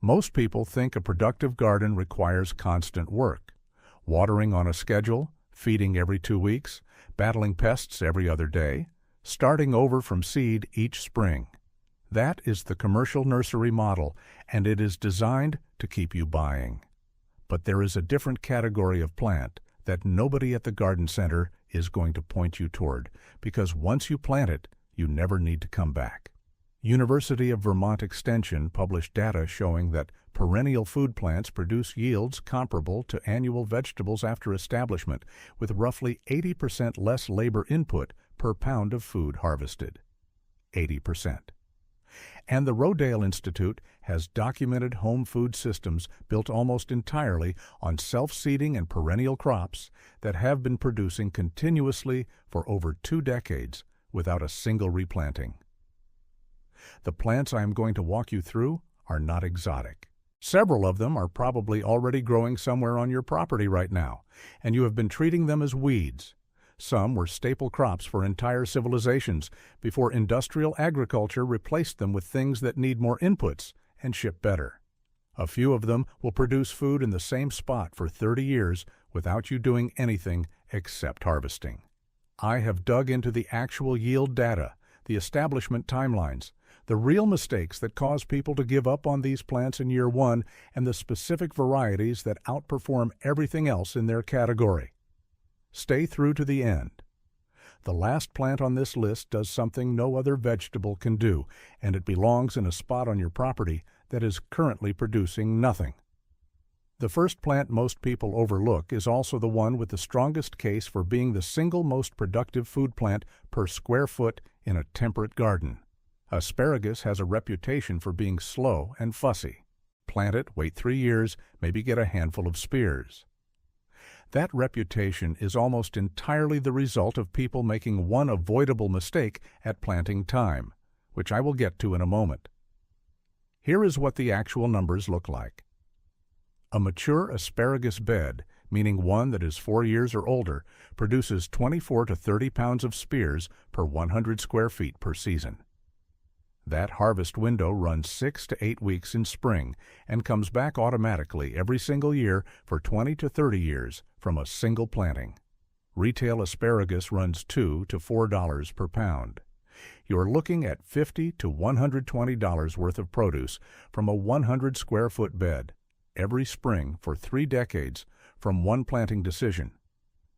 Most people think a productive garden requires constant work. Watering on a schedule, feeding every 2 weeks, battling pests every other day, starting over from seed each spring. That is the commercial nursery model, and it is designed to keep you buying. But there is a different category of plant that nobody at the garden center is going to point you toward, because once you plant it, you never need to come back. University of Vermont Extension published data showing that perennial food plants produce yields comparable to annual vegetables after establishment, with roughly 80% less labor input per pound of food harvested. 80%. And the Rodale Institute has documented home food systems built almost entirely on self-seeding and perennial crops that have been producing continuously for over 2 decades without a single replanting. The plants I am going to walk you through are not exotic. Several of them are probably already growing somewhere on your property right now, and you have been treating them as weeds. Some were staple crops for entire civilizations before industrial agriculture replaced them with things that need more inputs and ship better. A few of them will produce food in the same spot for 30 years without you doing anything except harvesting. I have dug into the actual yield data, the establishment timelines, the real mistakes that cause people to give up on these plants in year 1, and the specific varieties that outperform everything else in their category. Stay through to the end. The last plant on this list does something no other vegetable can do, and it belongs in a spot on your property that is currently producing nothing. The first plant most people overlook is also the one with the strongest case for being the single most productive food plant per square foot in a temperate garden. Asparagus has a reputation for being slow and fussy. Plant it, wait 3 years, maybe get a handful of spears. That reputation is almost entirely the result of people making one avoidable mistake at planting time, which I will get to in a moment. Here is what the actual numbers look like. A mature asparagus bed, meaning one that is 4 years or older, produces 24 to 30 pounds of spears per 100 square feet per season. That harvest window runs 6 to 8 weeks in spring and comes back automatically every single year for 20 to 30 years from a single planting. Retail asparagus runs $2 to $4 per pound. You're looking at $50 to $120 worth of produce from a 100 square foot bed every spring for 3 decades from one planting decision.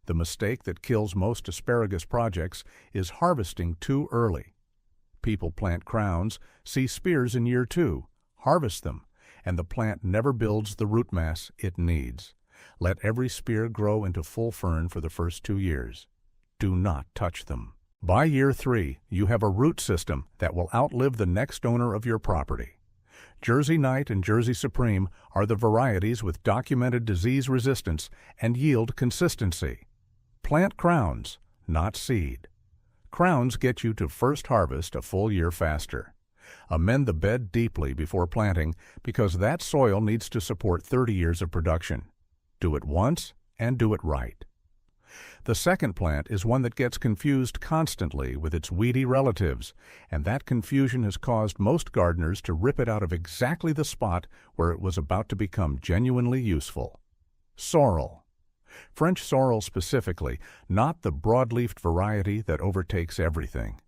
The mistake that kills most asparagus projects is harvesting too early. People plant crowns, see spears in year 2, harvest them, and the plant never builds the root mass it needs. Let every spear grow into full fern for the first 2 years. Do not touch them. By year 3, you have a root system that will outlive the next owner of your property. Jersey Knight and Jersey Supreme are the varieties with documented disease resistance and yield consistency. Plant crowns, not seed. Crowns get you to first harvest a full year faster. Amend the bed deeply before planting because that soil needs to support 30 years of production. Do it once and do it right. The second plant is one that gets confused constantly with its weedy relatives, and that confusion has caused most gardeners to rip it out of exactly the spot where it was about to become genuinely useful. Sorrel. French sorrel specifically, not the broad-leafed variety that overtakes everything.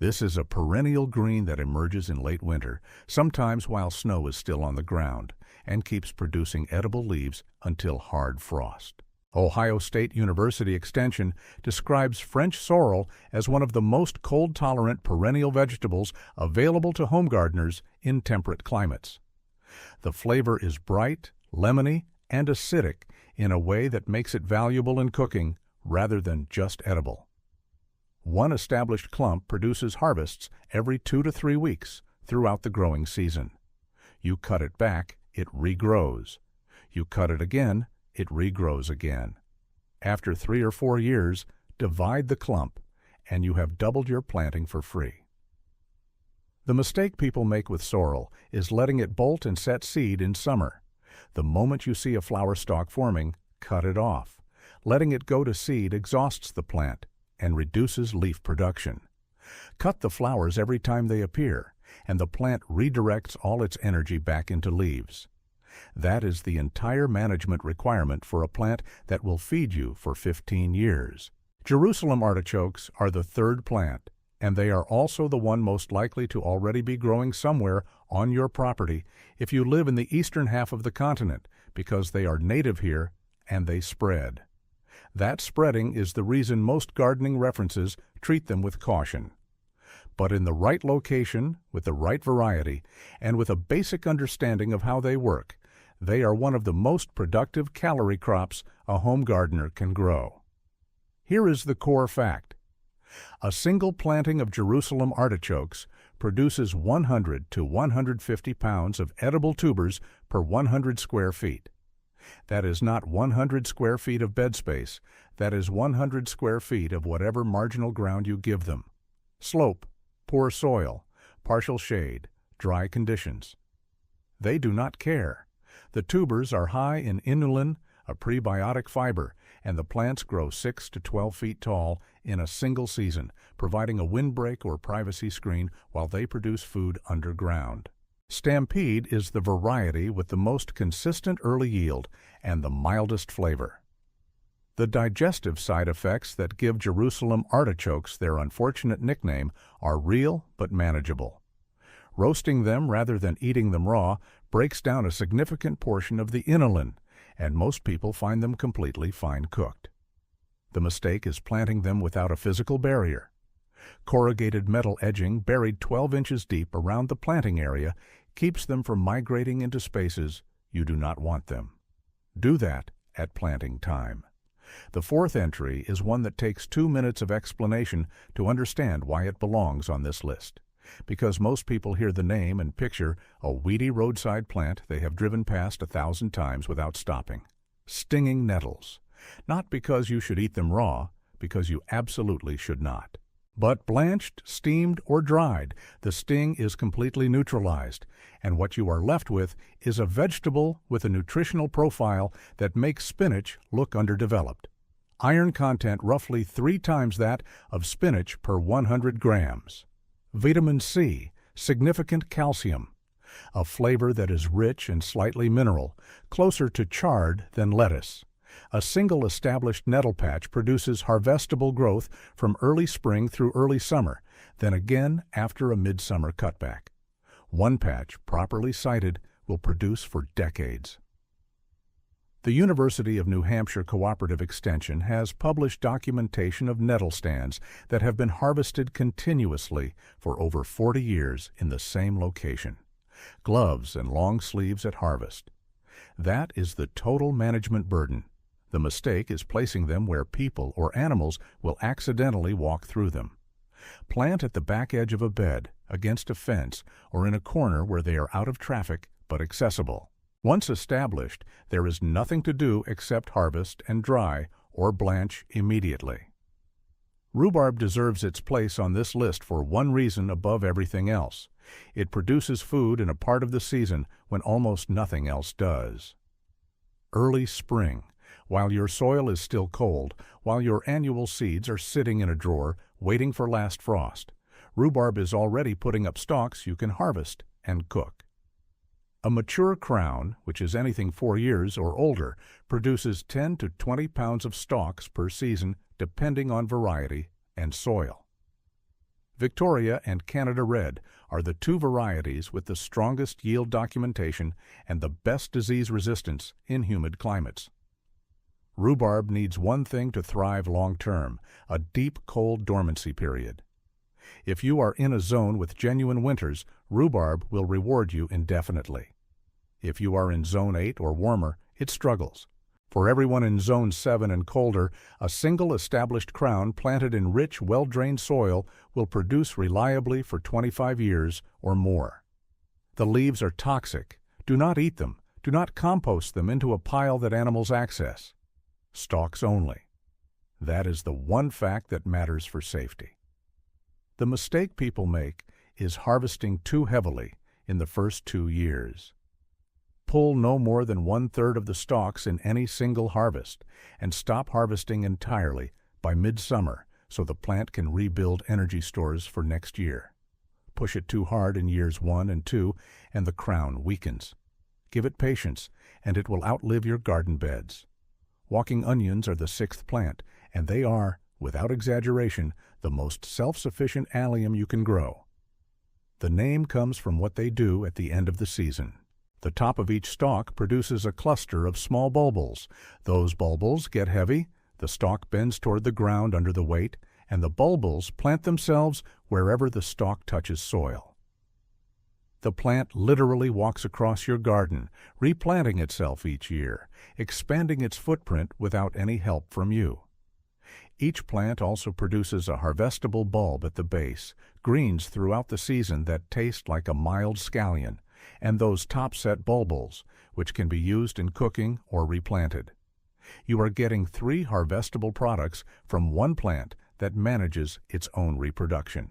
This is a perennial green that emerges in late winter, sometimes while snow is still on the ground, and keeps producing edible leaves until hard frost. Ohio State University Extension describes French sorrel as one of the most cold-tolerant perennial vegetables available to home gardeners in temperate climates. The flavor is bright, lemony, and acidic in a way that makes it valuable in cooking rather than just edible. One established clump produces harvests every 2 to 3 weeks throughout the growing season. You cut it back, it regrows. You cut it again, it regrows again. After 3 or 4 years, divide the clump, and you have doubled your planting for free. The mistake people make with sorrel is letting it bolt and set seed in summer. The moment you see a flower stalk forming, cut it off. Letting it go to seed exhausts the plant and reduces leaf production. Cut the flowers every time they appear, and the plant redirects all its energy back into leaves. That is the entire management requirement for a plant that will feed you for 15 years. Jerusalem artichokes are the third plant, and they are also the one most likely to already be growing somewhere on your property if you live in the eastern half of the continent, because they are native here and they spread. That spreading is the reason most gardening references treat them with caution. But in the right location, with the right variety, and with a basic understanding of how they work, they are one of the most productive calorie crops a home gardener can grow. Here is the core fact. A single planting of Jerusalem artichokes produces 100 to 150 pounds of edible tubers per 100 square feet. That is not 100 square feet of bed space, that is 100 square feet of whatever marginal ground you give them. Slope, poor soil, partial shade, dry conditions. They do not care. The tubers are high in inulin, a prebiotic fiber, and the plants grow 6 to 12 feet tall in a single season, providing a windbreak or privacy screen while they produce food underground. Stampede is the variety with the most consistent early yield and the mildest flavor. The digestive side effects that give Jerusalem artichokes their unfortunate nickname are real but manageable. Roasting them rather than eating them raw breaks down a significant portion of the inulin, and most people find them completely fine cooked. The mistake is planting them without a physical barrier. Corrugated metal edging buried 12 inches deep around the planting area keeps them from migrating into spaces you do not want them. Do that at planting time. The fourth entry is one that takes 2 minutes of explanation to understand why it belongs on this list, because most people hear the name and picture a weedy roadside plant they have driven past 1,000 times without stopping. Stinging nettles. Not because you should eat them raw, because you absolutely should not. But blanched, steamed, or dried, the sting is completely neutralized, and what you are left with is a vegetable with a nutritional profile that makes spinach look underdeveloped. Iron content roughly 3 times that of spinach per 100 grams. Vitamin C, significant calcium. A flavor that is rich and slightly mineral, closer to chard than lettuce. A single established nettle patch produces harvestable growth from early spring through early summer, then again after a midsummer cutback. One patch, properly sited, will produce for decades. The University of New Hampshire Cooperative Extension has published documentation of nettle stands that have been harvested continuously for over 40 years in the same location. Gloves and long sleeves at harvest. That is the total management burden. The mistake is placing them where people or animals will accidentally walk through them. Plant at the back edge of a bed, against a fence, or in a corner where they are out of traffic but accessible. Once established, there is nothing to do except harvest and dry or blanch immediately. Rhubarb deserves its place on this list for one reason above everything else. It produces food in a part of the season when almost nothing else does. Early spring. While your soil is still cold, while your annual seeds are sitting in a drawer waiting for last frost, rhubarb is already putting up stalks you can harvest and cook. A mature crown, which is anything 4 years or older, produces 10 to 20 pounds of stalks per season depending on variety and soil. Victoria and Canada Red are the 2 varieties with the strongest yield documentation and the best disease resistance in humid climates. Rhubarb needs one thing to thrive long-term, a deep cold dormancy period. If you are in a zone with genuine winters, rhubarb will reward you indefinitely. If you are in Zone 8 or warmer, it struggles. For everyone in Zone 7 and colder, a single established crown planted in rich, well-drained soil will produce reliably for 25 years or more. The leaves are toxic. Do not eat them. Do not compost them into a pile that animals access. Stalks only. That is the one fact that matters for safety. The mistake people make is harvesting too heavily in the first 2 years. Pull no more than 1/3 of the stalks in any single harvest, and stop harvesting entirely by midsummer so the plant can rebuild energy stores for next year. Push it too hard in years 1 and 2, and the crown weakens. Give it patience, and it will outlive your garden beds. Walking onions are the 6th plant, and they are, without exaggeration, the most self-sufficient allium you can grow. The name comes from what they do at the end of the season. The top of each stalk produces a cluster of small bulbils. Those bulbils get heavy, the stalk bends toward the ground under the weight, and the bulbils plant themselves wherever the stalk touches soil. The plant literally walks across your garden, replanting itself each year, expanding its footprint without any help from you. Each plant also produces a harvestable bulb at the base, greens throughout the season that taste like a mild scallion, and those top-set bulbils, which can be used in cooking or replanted. You are getting 3 harvestable products from one plant that manages its own reproduction.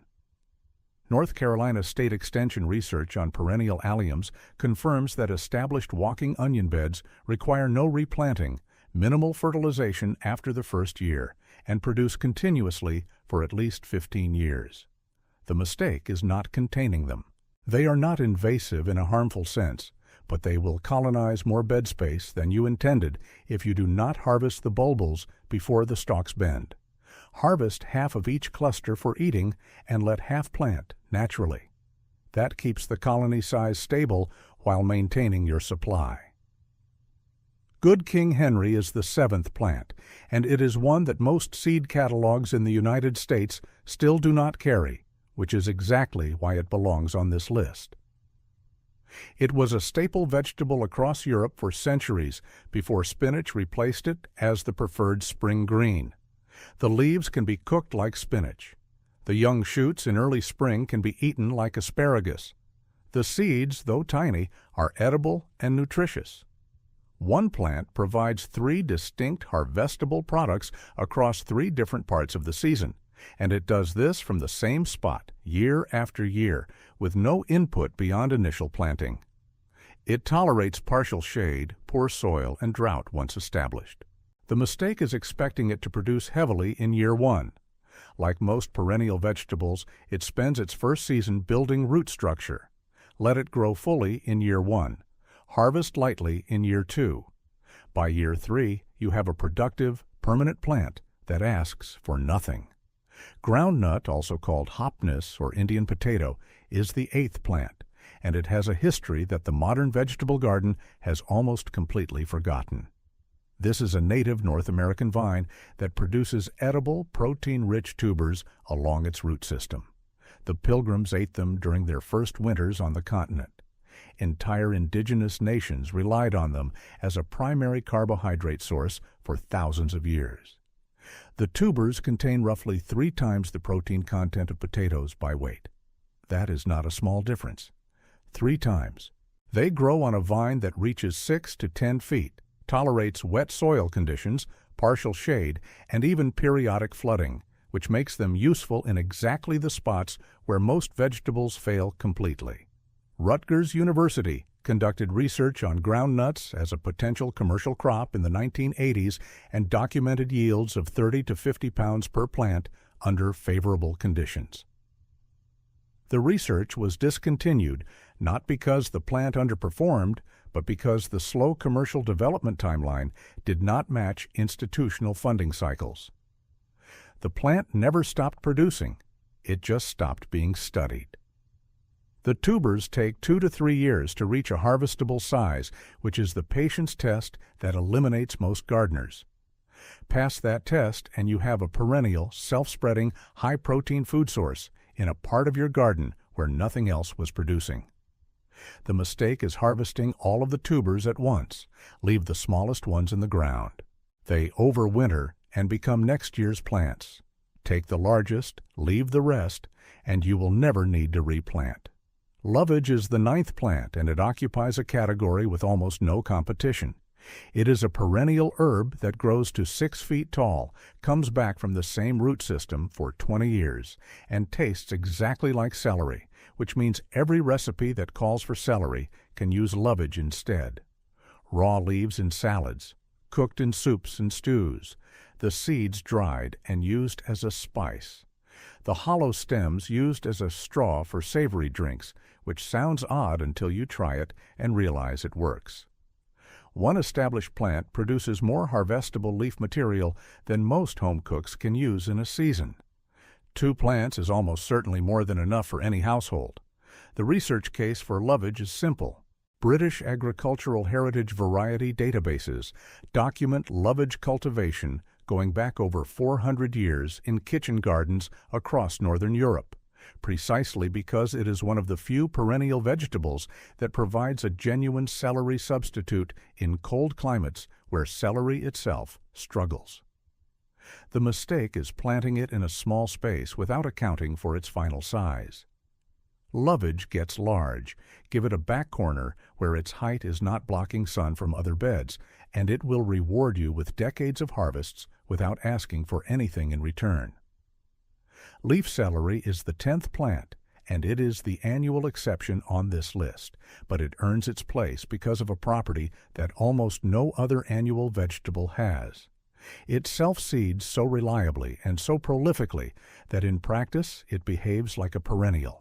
North Carolina State Extension research on perennial alliums confirms that established walking onion beds require no replanting, minimal fertilization after the first year, and produce continuously for at least 15 years. The mistake is not containing them. They are not invasive in a harmful sense, but they will colonize more bed space than you intended if you do not harvest the bulbils before the stalks bend. Harvest half of each cluster for eating and let half plant naturally. That keeps the colony size stable while maintaining your supply. Good King Henry is the 7th plant, and it is one that most seed catalogs in the United States still do not carry, which is exactly why it belongs on this list. It was a staple vegetable across Europe for centuries before spinach replaced it as the preferred spring green. The leaves can be cooked like spinach. The young shoots in early spring can be eaten like asparagus. The seeds, though tiny, are edible and nutritious. One plant provides 3 distinct harvestable products across 3 different parts of the season, and it does this from the same spot year after year with no input beyond initial planting. It tolerates partial shade, poor soil, and drought once established. The mistake is expecting it to produce heavily in year 1. Like most perennial vegetables, it spends its first season building root structure. Let it grow fully in year 1. Harvest lightly in year 2. By year 3, you have a productive, permanent plant that asks for nothing. Groundnut, also called hopness or Indian potato, is the 8th plant, and it has a history that the modern vegetable garden has almost completely forgotten. This is a native North American vine that produces edible, protein-rich tubers along its root system. The Pilgrims ate them during their first winters on the continent. Entire indigenous nations relied on them as a primary carbohydrate source for thousands of years. The tubers contain roughly 3 times the protein content of potatoes by weight. That is not a small difference. 3 times. They grow on a vine that reaches 6 to 10 feet, tolerates wet soil conditions, partial shade, and even periodic flooding, which makes them useful in exactly the spots where most vegetables fail completely. Rutgers University conducted research on groundnuts as a potential commercial crop in the 1980s and documented yields of 30 to 50 pounds per plant under favorable conditions. The research was discontinued not because the plant underperformed, but because the slow commercial development timeline did not match institutional funding cycles. The plant never stopped producing, it just stopped being studied. The tubers take 2 to 3 years to reach a harvestable size, which is the patience test that eliminates most gardeners. Pass that test and you have a perennial, self-spreading, high-protein food source in a part of your garden where nothing else was producing. The mistake is harvesting all of the tubers at once. Leave the smallest ones in the ground. They overwinter and become next year's plants. Take the largest, leave the rest, and you will never need to replant. Lovage is the 9th plant, and it occupies a category with almost no competition. It is a perennial herb that grows to 6 feet tall, comes back from the same root system for 20 years, and tastes exactly like celery, which means every recipe that calls for celery can use lovage instead. Raw leaves in salads, cooked in soups and stews, the seeds dried and used as a spice. The hollow stems used as a straw for savory drinks, which sounds odd until you try it and realize it works. One established plant produces more harvestable leaf material than most home cooks can use in a season. 2 plants is almost certainly more than enough for any household. The research case for lovage is simple. British agricultural heritage variety databases document lovage cultivation going back over 400 years in kitchen gardens across northern Europe, precisely because it is one of the few perennial vegetables that provides a genuine celery substitute in cold climates where celery itself struggles. The mistake is planting it in a small space without accounting for its final size. Lovage gets large. Give it a back corner where its height is not blocking sun from other beds, and it will reward you with decades of harvests without asking for anything in return. Leaf celery is the 10th plant, and it is the annual exception on this list, but it earns its place because of a property that almost no other annual vegetable has. It self-seeds so reliably and so prolifically that in practice it behaves like a perennial.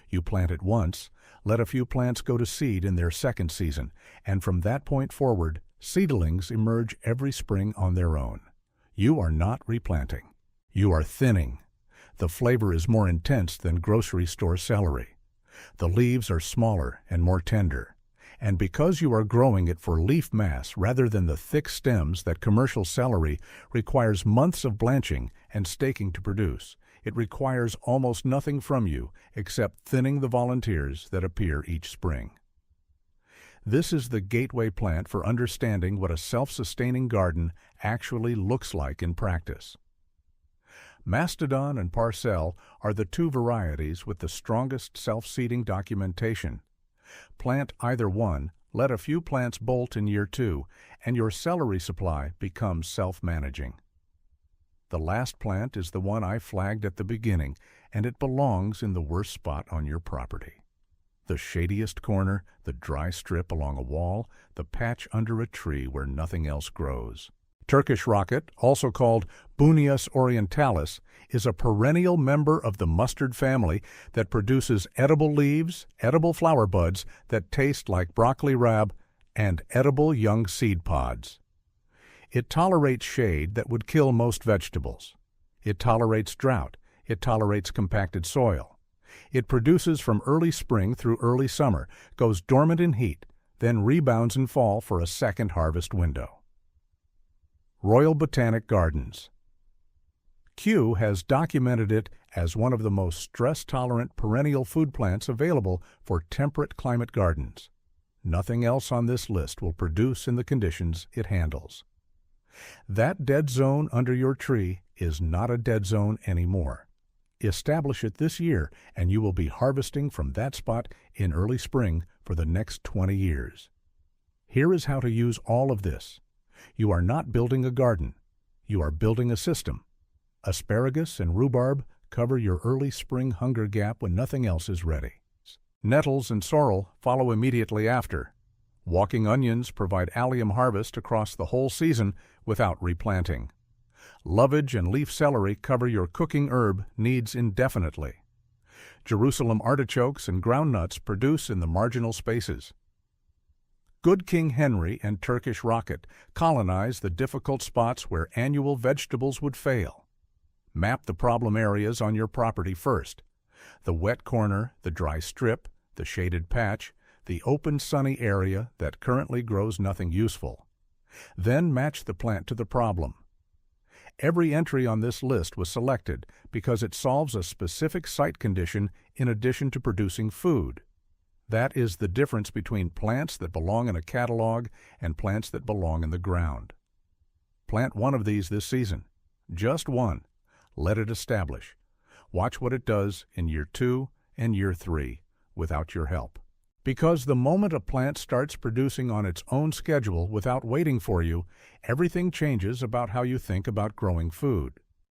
You plant it once, let a few plants go to seed in their second season, and from that point forward, seedlings emerge every spring on their own. You are not replanting. You are thinning. The flavor is more intense than grocery store celery. The leaves are smaller and more tender. And because you are growing it for leaf mass rather than the thick stems that commercial celery requires months of blanching and staking to produce, it requires almost nothing from you except thinning the volunteers that appear each spring. This is the gateway plant for understanding what a self-sustaining garden actually looks like in practice. Mastodon and Parcel are the 2 varieties with the strongest self-seeding documentation. Plant either one, let a few plants bolt in year 2, and your celery supply becomes self-managing. The last plant is the one I flagged at the beginning, and it belongs in the worst spot on your property. The shadiest corner, the dry strip along a wall, the patch under a tree where nothing else grows. Turkish rocket, also called Buneus orientalis, is a perennial member of the mustard family that produces edible leaves, edible flower buds that taste like broccoli rabe, and edible young seed pods. It tolerates shade that would kill most vegetables. It tolerates drought. It tolerates compacted soil. It produces from early spring through early summer, goes dormant in heat, then rebounds in fall for a second harvest window. Royal Botanic Gardens. Kew has documented it as one of the most stress-tolerant perennial food plants available for temperate climate gardens. Nothing else on this list will produce in the conditions it handles. That dead zone under your tree is not a dead zone anymore. Establish it this year, and you will be harvesting from that spot in early spring for the next 20 years. Here is how to use all of this. You are not building a garden. You are building a system. Asparagus and rhubarb cover your early spring hunger gap when nothing else is ready. Nettles and sorrel follow immediately after. Walking onions provide allium harvest across the whole season without replanting. Lovage and leaf celery cover your cooking herb needs indefinitely. Jerusalem artichokes and groundnuts produce in the marginal spaces. Good King Henry and Turkish rocket colonize the difficult spots where annual vegetables would fail. Map the problem areas on your property first. The wet corner, the dry strip, the shaded patch, the open sunny area that currently grows nothing useful. Then match the plant to the problem. Every entry on this list was selected because it solves a specific site condition in addition to producing food. That is the difference between plants that belong in a catalog and plants that belong in the ground. Plant one of these this season. Just one. Let it establish. Watch what it does in year 2 and year 3 without your help. Because the moment a plant starts producing on its own schedule without waiting for you, everything changes about how you think about growing food.